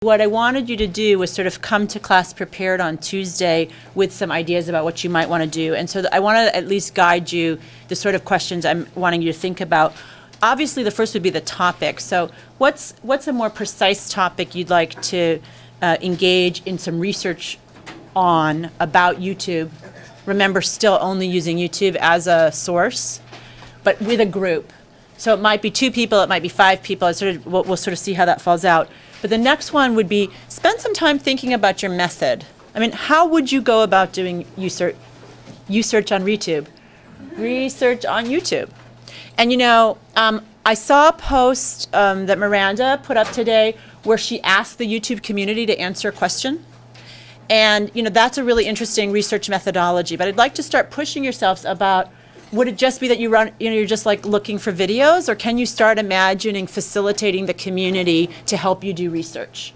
What I wanted you to do was sort of come to class prepared on Tuesday with some ideas about what you might want to do. And so I want to at least guide you the sort of questions I'm wanting you to think about. Obviously, the first would be the topic. So what's a more precise topic you'd like to engage in some research on about YouTube? Remember, still only using YouTube as a source, but with a group. So it might be 2 people, it might be 5 people. We'll sort of see how that falls out. But the next one would be spend some time thinking about your method. I mean, how would you go about doing research on YouTube? Research on YouTube. And you know, I saw a post that Miranda put up today where she asked the YouTube community to answer a question. And you know, that's a really interesting research methodology. But I'd like to start pushing yourselves about, would it just be that you're just like looking for videos, or can you start imagining facilitating the community to help you do research?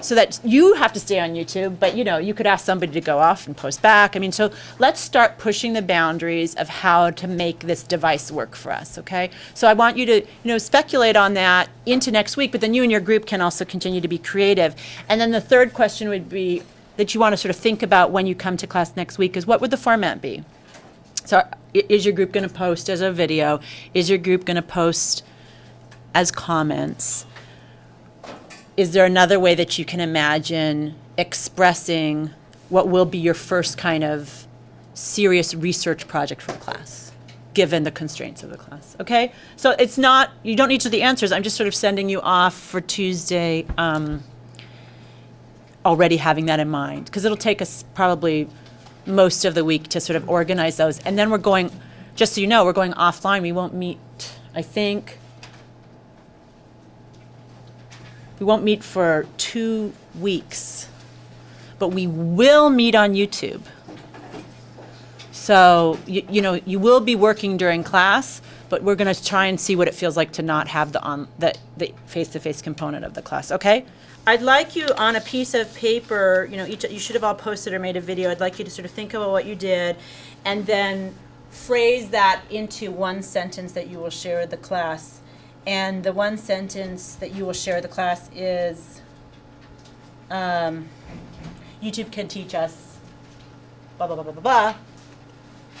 So that you have to stay on YouTube, but you know, you could ask somebody to go off and post back. I mean, so let's start pushing the boundaries of how to make this device work for us, okay? So I want you to, you know, speculate on that into next week, but then you and your group can also continue to be creative. And then the third question would be that you want to sort of think about when you come to class next week is, what would the format be? So is your group going to post as a video? Is your group going to post as comments? Is there another way that you can imagine expressing what will be your first kind of serious research project for the class, given the constraints of the class, okay? So it's not, you don't need to the answers. I'm just sort of sending you off for Tuesday already having that in mind, because it'll take us probably most of the week to sort of organize those. And then we're going, just so you know, we're going offline. We won't meet, I think, we won't meet for 2 weeks, but we will meet on YouTube. So, you know, you will be working during class, but we're going to try and see what it feels like to not have the face-to-face component of the class, okay? I'd like you on a piece of paper, you know, you should have all posted or made a video. I'd like you to sort of think about what you did and then phrase that into one sentence that you will share with the class. And the one sentence that you will share with the class is, YouTube can teach us blah, blah, blah, blah, blah,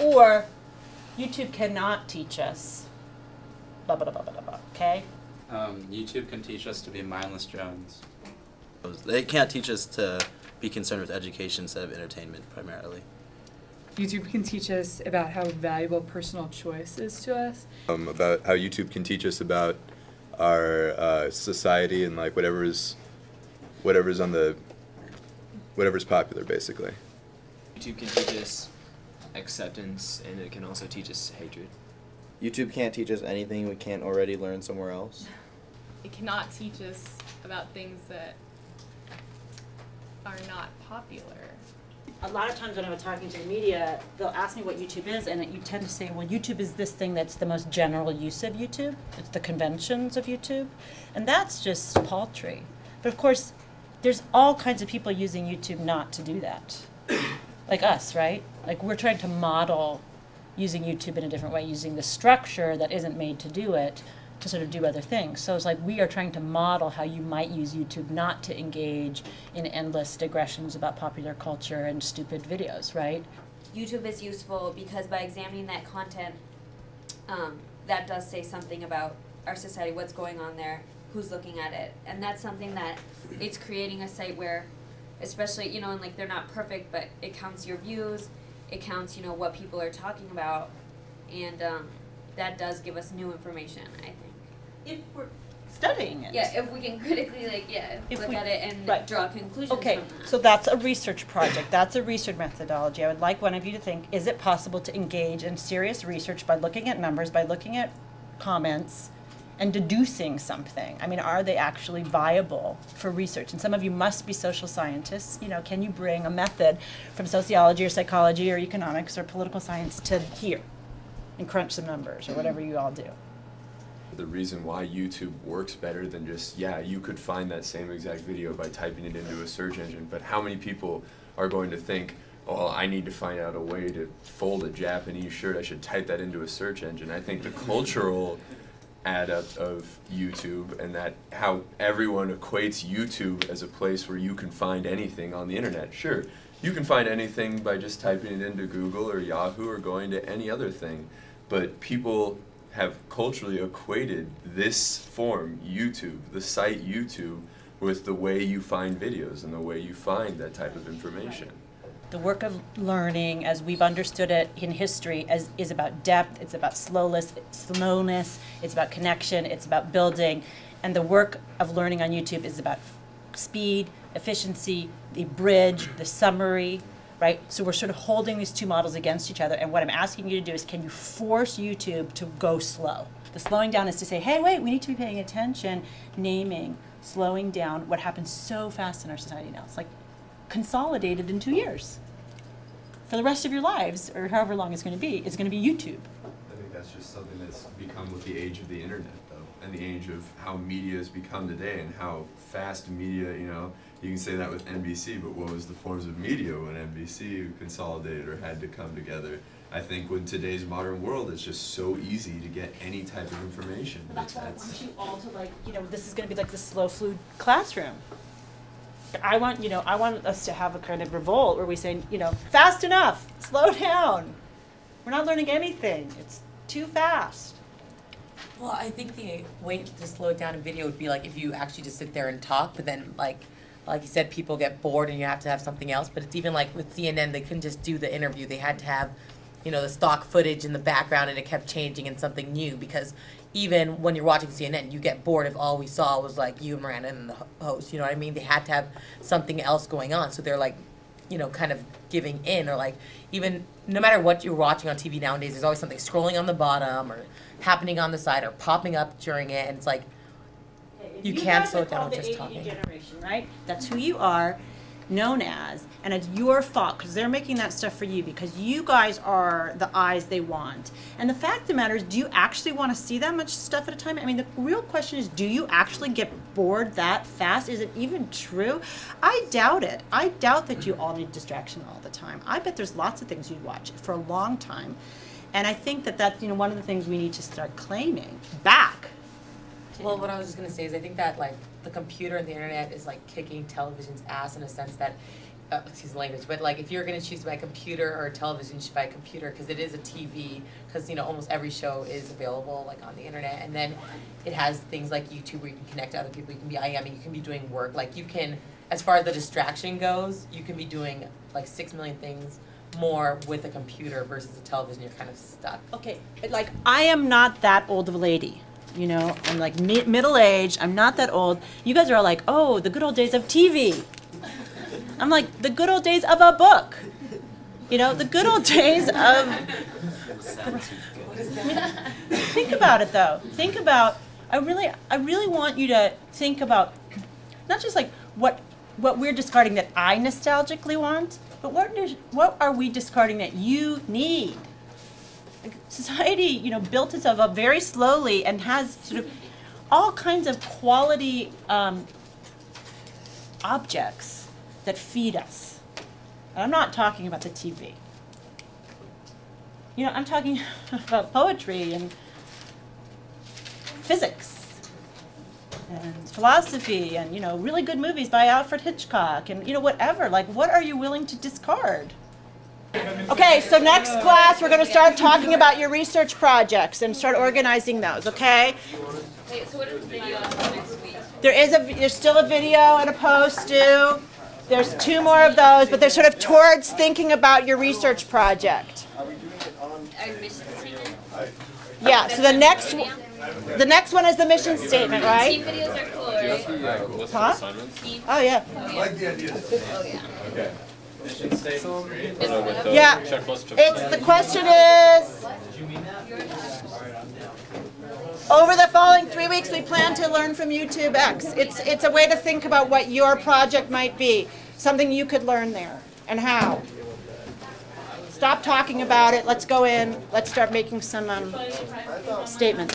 blah, or YouTube cannot teach us blah, blah, blah, blah, blah, blah, okay? YouTube can teach us to be mindless drones. They can't teach us to be concerned with education instead of entertainment, primarily. YouTube can teach us about how valuable personal choice is to us. About how YouTube can teach us about our society and like whatever's popular, basically. YouTube can teach us acceptance, and it can also teach us hatred. YouTube can't teach us anything we can't already learn somewhere else. It cannot teach us about things that are not popular. A lot of times when I'm talking to the media, they'll ask me what YouTube is, and you tend to say, well, YouTube is this thing that's the most general use of YouTube. It's the conventions of YouTube. And that's just paltry. But of course, there's all kinds of people using YouTube not to do that. Like us, right? Like we're trying to model using YouTube in a different way, using the structure that isn't made to do it, to sort of do other things. So it's like we are trying to model how you might use YouTube not to engage in endless digressions about popular culture and stupid videos, right? YouTube is useful because by examining that content, that does say something about our society, what's going on there, who's looking at it. And that's something that it's creating a site where, especially, you know, and like they're not perfect, but it counts your views, it counts, you know, what people are talking about, and that does give us new information, I think. If we're studying it. Yeah, if we can critically, like, look at it and draw conclusions from that. So that's a research project. That's a research methodology. I would like one of you to think, is it possible to engage in serious research by looking at numbers, by looking at comments, and deducing something? I mean, are they actually viable for research? And some of you must be social scientists. You know, can you bring a method from sociology or psychology or economics or political science to here and crunch some numbers or whatever you all do? The reason why YouTube works better than just, yeah, you could find that same exact video by typing it into a search engine, but how many people are going to think, oh, I need to find out a way to fold a Japanese shirt, I should type that into a search engine. I think the cultural adept of YouTube, and that how everyone equates YouTube as a place where you can find anything on the internet. Sure, you can find anything by just typing it into Google or Yahoo or going to any other thing, but people have culturally equated this form, YouTube, the site YouTube, with the way you find videos and the way you find that type of information. The work of learning, as we've understood it in history, is about depth, it's about slowness, it's about connection, it's about building. And the work of learning on YouTube is about speed, efficiency, the bridge, the summary, right? So we're sort of holding these two models against each other. And what I'm asking you to do is, can you force YouTube to go slow? The slowing down is to say, hey, wait, we need to be paying attention, naming, slowing down what happens so fast in our society now. It's like consolidated in 2 years. For the rest of your lives, or however long it's going to be YouTube. I think that's just something that's become with the age of the internet, though, and the age of how media has become today, and how fast media, you know, you can say that with NBC, but what was the forms of media when NBC consolidated or had to come together? I think with today's modern world, it's just so easy to get any type of information. That's why I want you all to, like, you know, this is going to be like the slow food classroom. I want us to have a kind of revolt where we say, you know, fast enough, slow down. We're not learning anything. It's too fast. Well, I think the way to slow it down in video would be like if you actually just sit there and talk, but then like you said, people get bored and you have to have something else. But it's even like with CNN, they couldn't just do the interview. They had to have, you know, the stock footage in the background, and it kept changing and something new, because even when you're watching CNN, you get bored if all we saw was like you and Miranda and the host, you know what I mean? They had to have something else going on. So they're like, you know, kind of giving in, or like even no matter what you're watching on TV nowadays, there's always something scrolling on the bottom or happening on the side or popping up during it. And it's like, you can't slow it down with just talking. Generation, right? That's who you are, known as, and it's your fault because they're making that stuff for you because you guys are the eyes they want. And the fact of the matter is, do you actually want to see that much stuff at a time? I mean, the real question is, do you actually get bored that fast? Is it even true? I doubt it. I doubt that you all need distraction all the time. I bet there's lots of things you'd watch for a long time. And I think that that's, you know, one of the things we need to start claiming back. Well, what I was just going to say is I think that, like, the computer and the internet is, like, kicking television's ass in a sense that, excuse the language, but, like, if you're going to choose to buy a computer or a television, you should buy a computer because it is a TV, because, you know, almost every show is available, like, on the internet. And then it has things like YouTube where you can connect to other people. You can be IMing, you can be doing work. Like, you can, as far as the distraction goes, you can be doing, like, 6 million things more with a computer versus a television. You're kind of stuck. Okay, but, like, I am not that old of a lady. You know, I'm like middle-aged, I'm not that old. You guys are all like, oh, the good old days of TV. I'm like, the good old days of a book. You know, the good old days of... Think about it, though. Think about, I really want you to think about, not just like what we're discarding that I nostalgically want, but what are we discarding that you need? Society, you know, built itself up very slowly and has sort of all kinds of quality objects that feed us. And I'm not talking about the TV. You know, I'm talking about poetry and physics and philosophy and, you know, really good movies by Alfred Hitchcock and, you know, whatever. Like, what are you willing to discard? Okay, so next class we're going to start talking about your research projects and start organizing those, okay? Wait, so what is the video next week? There's still a video and a post due. There's 2 more of those, but they're sort of towards thinking about your research project. Our mission statement? Yeah, so the next one is the mission statement, Team right? videos are cool, right? Huh? Team. Oh, yeah. I like the idea. Oh, yeah. Okay. Mission statement. Yeah. It's, the question is, over the following 3 weeks, we plan to learn from YouTube X. It's a way to think about what your project might be, something you could learn there, and how. Stop talking about it. Let's go in. Let's start making some statements.